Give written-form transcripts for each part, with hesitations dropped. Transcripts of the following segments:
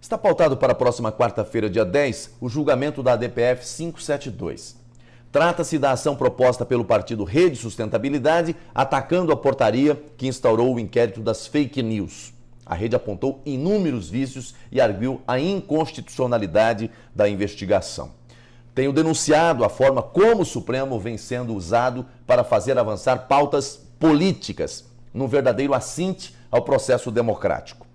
Está pautado para a próxima quarta-feira, dia 10, o julgamento da DPF 572. Trata-se da ação proposta pelo partido Rede Sustentabilidade, atacando a portaria que instaurou o inquérito das fake news. A rede apontou inúmeros vícios e arguiu a inconstitucionalidade da investigação. Tenho denunciado a forma como o Supremo vem sendo usado para fazer avançar pautas políticas, num verdadeiro assinte ao processo democrático.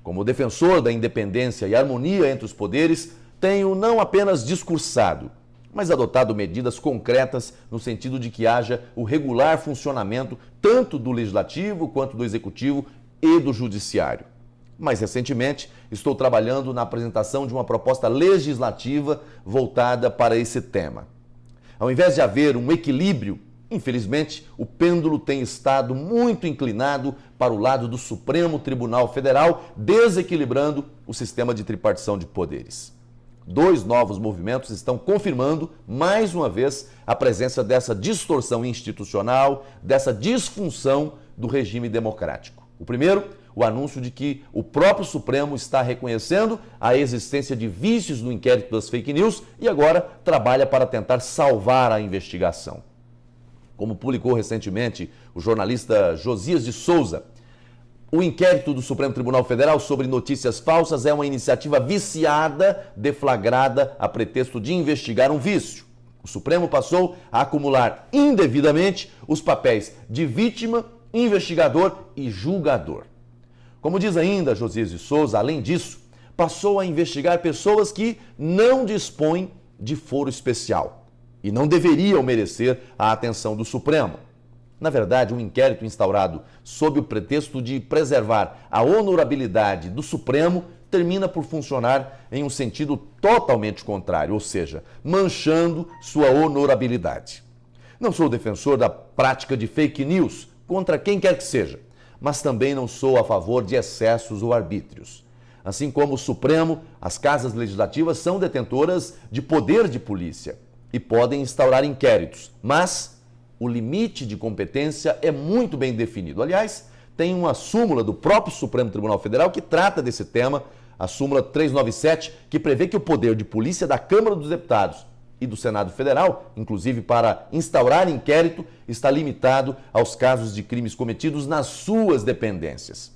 Como defensor da independência e harmonia entre os poderes, tenho não apenas discursado, mas adotado medidas concretas no sentido de que haja o regular funcionamento tanto do Legislativo quanto do Executivo e do Judiciário. Mais recentemente, estou trabalhando na apresentação de uma proposta legislativa voltada para esse tema. Ao invés de haver um equilíbrio, infelizmente, o pêndulo tem estado muito inclinado para o lado do Supremo Tribunal Federal, desequilibrando o sistema de tripartição de poderes. Dois novos movimentos estão confirmando, mais uma vez, a presença dessa distorção institucional, dessa disfunção do regime democrático. O primeiro, o anúncio de que o próprio Supremo está reconhecendo a existência de vícios no inquérito das fake news e agora trabalha para tentar salvar a investigação. Como publicou recentemente o jornalista Josias de Souza, o inquérito do Supremo Tribunal Federal sobre notícias falsas é uma iniciativa viciada, deflagrada a pretexto de investigar um vício. O Supremo passou a acumular indevidamente os papéis de vítima, investigador e julgador. Como diz ainda Josias de Souza, além disso, passou a investigar pessoas que não dispõem de foro especial e não deveriam merecer a atenção do Supremo. Na verdade, um inquérito instaurado sob o pretexto de preservar a honorabilidade do Supremo termina por funcionar em um sentido totalmente contrário, ou seja, manchando sua honorabilidade. Não sou defensor da prática de fake news contra quem quer que seja, mas também não sou a favor de excessos ou arbítrios. Assim como o Supremo, as casas legislativas são detentoras de poder de polícia e podem instaurar inquéritos, mas o limite de competência é muito bem definido. Aliás, tem uma súmula do próprio Supremo Tribunal Federal que trata desse tema, a súmula 397, que prevê que o poder de polícia da Câmara dos Deputados e do Senado Federal, inclusive para instaurar inquérito, está limitado aos casos de crimes cometidos nas suas dependências.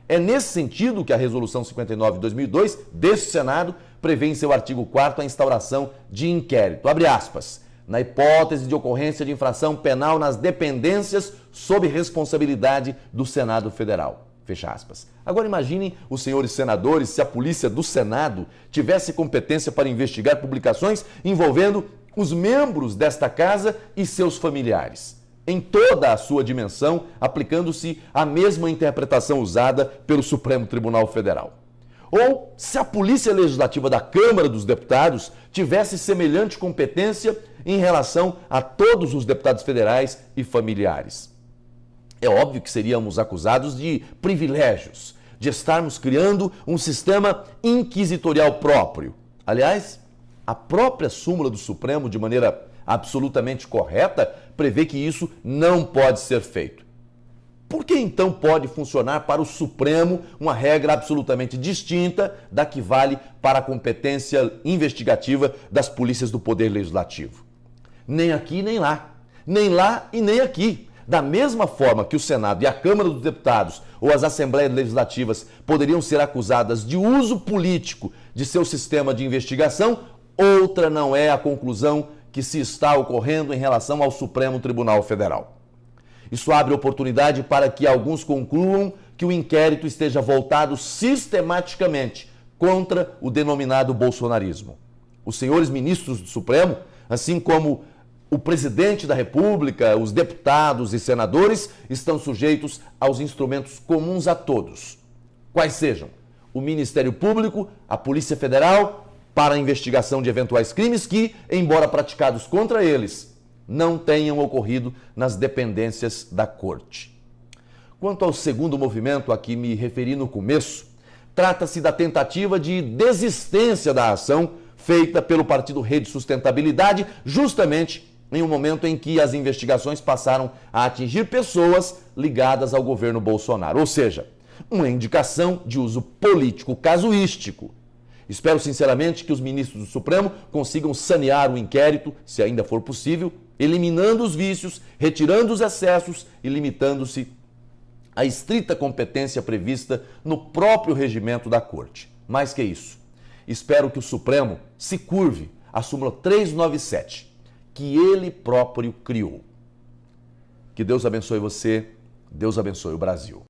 É nesse sentido que a Resolução 59 de 2002 deste Senado prevê em seu artigo 4º a instauração de inquérito, abre aspas, na hipótese de ocorrência de infração penal nas dependências sob responsabilidade do Senado Federal. Fecha aspas. Agora imaginem os senhores senadores se a polícia do Senado tivesse competência para investigar publicações envolvendo os membros desta casa e seus familiares, em toda a sua dimensão, aplicando-se a mesma interpretação usada pelo Supremo Tribunal Federal. Ou se a Polícia Legislativa da Câmara dos Deputados tivesse semelhante competência em relação a todos os deputados federais e familiares. É óbvio que seríamos acusados de privilégios, de estarmos criando um sistema inquisitorial próprio. Aliás, a própria súmula do Supremo, de maneira absolutamente correta, prevê que isso não pode ser feito. Por que então pode funcionar para o Supremo uma regra absolutamente distinta da que vale para a competência investigativa das polícias do Poder Legislativo? Nem aqui, nem lá. Nem lá e nem aqui. Da mesma forma que o Senado e a Câmara dos Deputados ou as Assembleias Legislativas poderiam ser acusadas de uso político de seu sistema de investigação, outra não é a conclusão que se está ocorrendo em relação ao Supremo Tribunal Federal. Isso abre oportunidade para que alguns concluam que o inquérito esteja voltado sistematicamente contra o denominado bolsonarismo. Os senhores ministros do Supremo, assim como o presidente da República, os deputados e senadores, estão sujeitos aos instrumentos comuns a todos, quais sejam o Ministério Público, a Polícia Federal, para a investigação de eventuais crimes que, embora praticados contra eles, não tenham ocorrido nas dependências da Corte. Quanto ao segundo movimento a que me referi no começo, trata-se da tentativa de desistência da ação feita pelo partido Rede Sustentabilidade, justamente em um momento em que as investigações passaram a atingir pessoas ligadas ao governo Bolsonaro. Ou seja, uma indicação de uso político casuístico Espero sinceramente que os ministros do Supremo consigam sanear o inquérito, se ainda for possível, eliminando os vícios, retirando os excessos e limitando-se à estrita competência prevista no próprio regimento da Corte. Mais que isso, espero que o Supremo se curve à súmula 397, que ele próprio criou. Que Deus abençoe você, Deus abençoe o Brasil.